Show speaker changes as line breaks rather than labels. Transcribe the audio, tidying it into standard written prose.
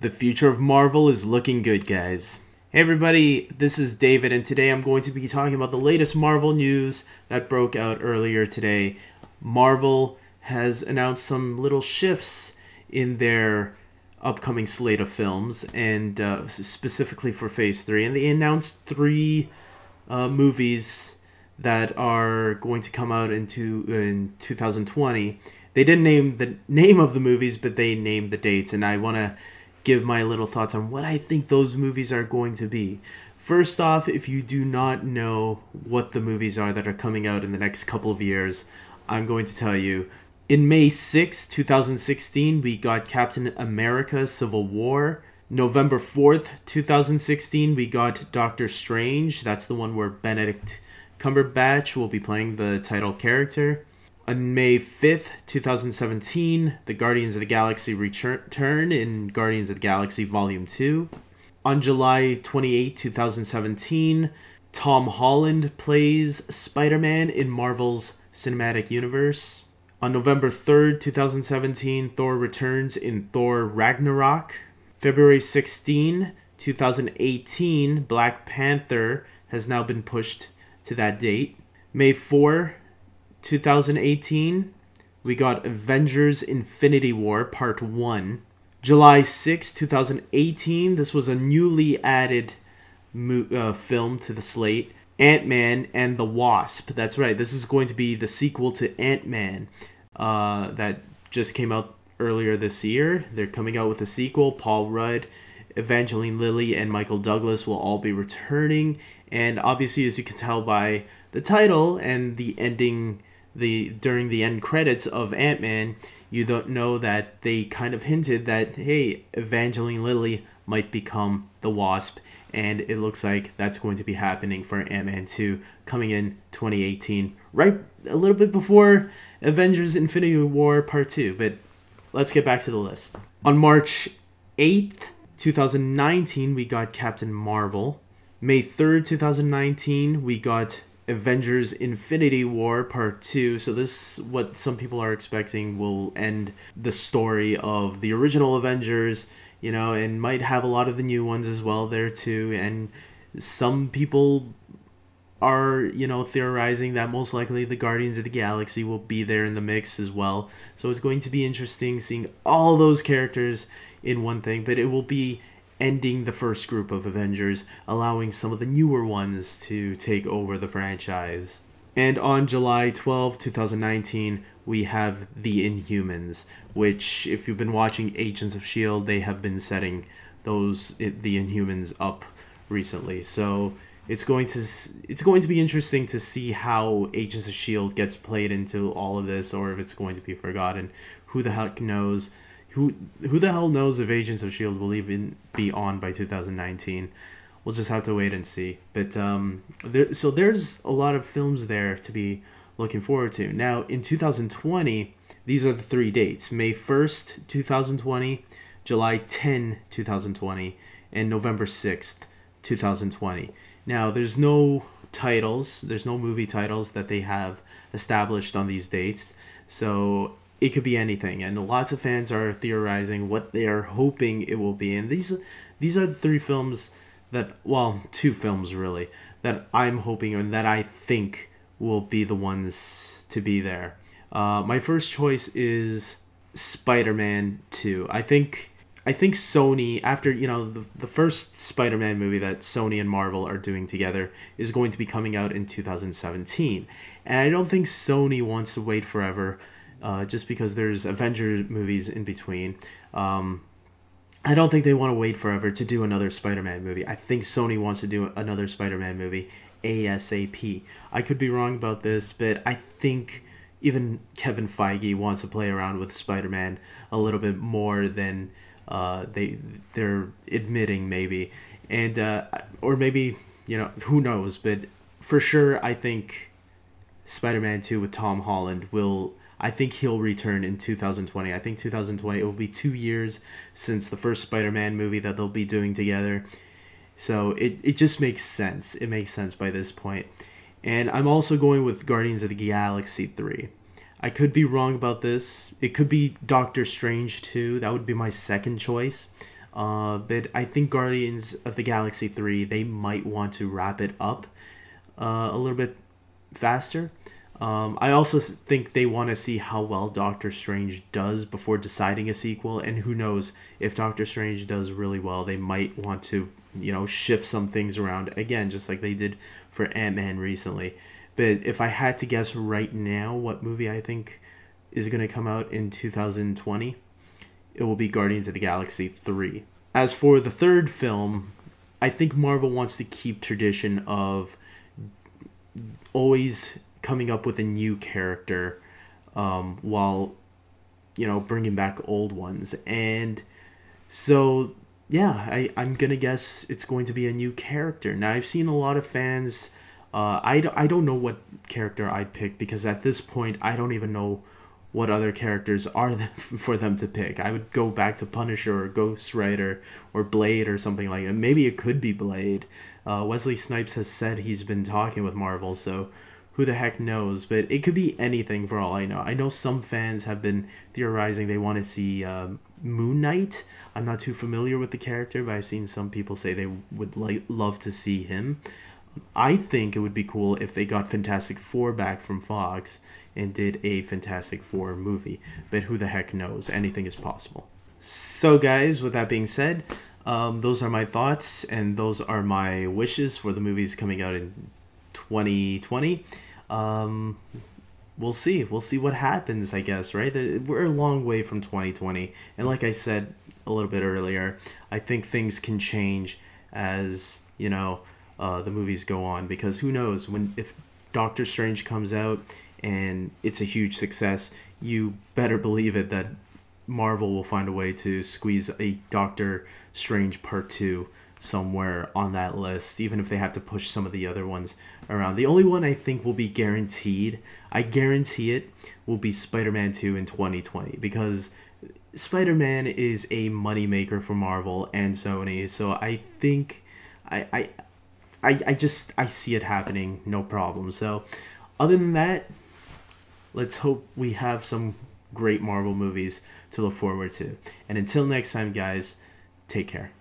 The future of Marvel is looking good, guys. Hey everybody, this is David, and today I'm going to be talking about the latest Marvel news that broke out earlier today. Marvel has announced some little shifts in their upcoming slate of films, and specifically for Phase 3. And they announced three movies that are going to come out in 2020. They didn't name the name of the movies, but they named the dates, and I want to give my little thoughts on what I think those movies are going to be. First off, if you do not know what the movies are that are coming out in the next couple of years, I'm going to tell you. In May 6, 2016, we got Captain America Civil War. November 4th, 2016, we got Doctor Strange. That's the one where Benedict Cumberbatch will be playing the title character. On May 5th, 2017, the Guardians of the Galaxy return in Guardians of the Galaxy Volume 2. On July 28, 2017, Tom Holland plays Spider-Man in Marvel's Cinematic Universe. On November 3rd, 2017, Thor returns in Thor Ragnarok. February 16, 2018, Black Panther has now been pushed to that date. May 4, 2018, we got Avengers Infinity War Part 1. July 6, 2018, this was a newly added film to the slate. Ant-Man and the Wasp. That's right, this is going to be the sequel to Ant-Man that just came out earlier this year. They're coming out with a sequel. Paul Rudd, Evangeline Lilly, and Michael Douglas will all be returning. And obviously, as you can tell by the title and the ending, during the end credits of Ant-Man, you don't know that they kind of hinted that, hey, Evangeline Lilly might become the Wasp, and it looks like that's going to be happening for Ant-Man 2 coming in 2018, right a little bit before Avengers Infinity War Part 2, but let's get back to the list. On March 8th, 2019, we got Captain Marvel. May 3rd, 2019, we got Avengers Infinity War Part 2. So this, what some people are expecting, will end the story of the original Avengers, you know, and might have a lot of the new ones as well there too. And some people are, you know, theorizing that most likely the Guardians of the Galaxy will be there in the mix as well. So it's going to be interesting seeing all those characters in one thing, but it will be ending the first group of Avengers, allowing some of the newer ones to take over the franchise. And on July 12, 2019, we have the Inhumans, which, if you've been watching Agents of S.H.I.E.L.D., they have been setting the Inhumans up recently. So it's going to be interesting to see how Agents of S.H.I.E.L.D. gets played into all of this, or if it's going to be forgotten. Who the heck knows? Who the hell knows if Agents of S.H.I.E.L.D. will even be on by 2019? We'll just have to wait and see. But so there's a lot of films there to be looking forward to. Now, in 2020, these are the three dates. May 1st, 2020, July 10, 2020, and November 6th, 2020. Now, there's no titles. There's no movie titles that they have established on these dates. So it could be anything, and lots of fans are theorizing what they are hoping it will be. And these are the three films that, well, two films really, that I'm hoping and that I think will be the ones to be there. My first choice is Spider-Man 2. I think Sony, after, you know, the first Spider-Man movie that Sony and Marvel are doing together is going to be coming out in 2017. And I don't think Sony wants to wait forever, just because there's Avengers movies in between. I don't think they want to wait forever to do another Spider-Man movie. I think Sony wants to do another Spider-Man movie ASAP. I could be wrong about this, but I think even Kevin Feige wants to play around with Spider-Man a little bit more than they're admitting, maybe. And or maybe, you know, who knows, but for sure I think Spider-Man 2 with Tom Holland I think he'll return in 2020. I think 2020, it will be 2 years since the first Spider-Man movie that they'll be doing together. So it just makes sense. It makes sense by this point. And I'm also going with Guardians of the Galaxy 3. I could be wrong about this. It could be Doctor Strange 2. That would be my second choice. But I think Guardians of the Galaxy 3, they might want to wrap it up a little bit faster. I also think they want to see how well Doctor Strange does before deciding a sequel, and who knows, if Doctor Strange does really well, they might want to, shift some things around again, just like they did for Ant-Man recently. But if I had to guess right now what movie I think is going to come out in 2020, it will be Guardians of the Galaxy 3. As for the third film, I think Marvel wants to keep tradition of always coming up with a new character while bringing back old ones. And so I'm gonna guess it's going to be a new character. Now, I've seen a lot of fans, I don't know what character I'd pick, because at this point I don't even know what other characters are for them to pick. I would go back to Punisher or Ghost Rider or Blade or something like that. Maybe it could be Blade. Wesley Snipes has said he's been talking with Marvel, so who the heck knows? But it could be anything for all I know. I know some fans have been theorizing they want to see Moon Knight. I'm not too familiar with the character, but I've seen some people say they would love to see him. I think it would be cool if they got Fantastic Four back from Fox and did a Fantastic Four movie. But who the heck knows? Anything is possible. So guys, with that being said, those are my thoughts, and those are my wishes for the movies coming out in 2020. We'll see what happens, I guess, right? We're a long way from 2020, and like I said a little bit earlier, I think things can change as the movies go on, because who knows, if Doctor Strange comes out and it's a huge success, you better believe it that Marvel will find a way to squeeze a Doctor Strange Part 2 somewhere on that list, even if they have to push some of the other ones around. The only one I think will be guaranteed, I guarantee it, will be Spider-Man 2 in 2020, because Spider-Man is a moneymaker for Marvel and Sony, so I think I see it happening, no problem. So other than that, let's hope we have some great Marvel movies to look forward to. And until next time, guys, take care.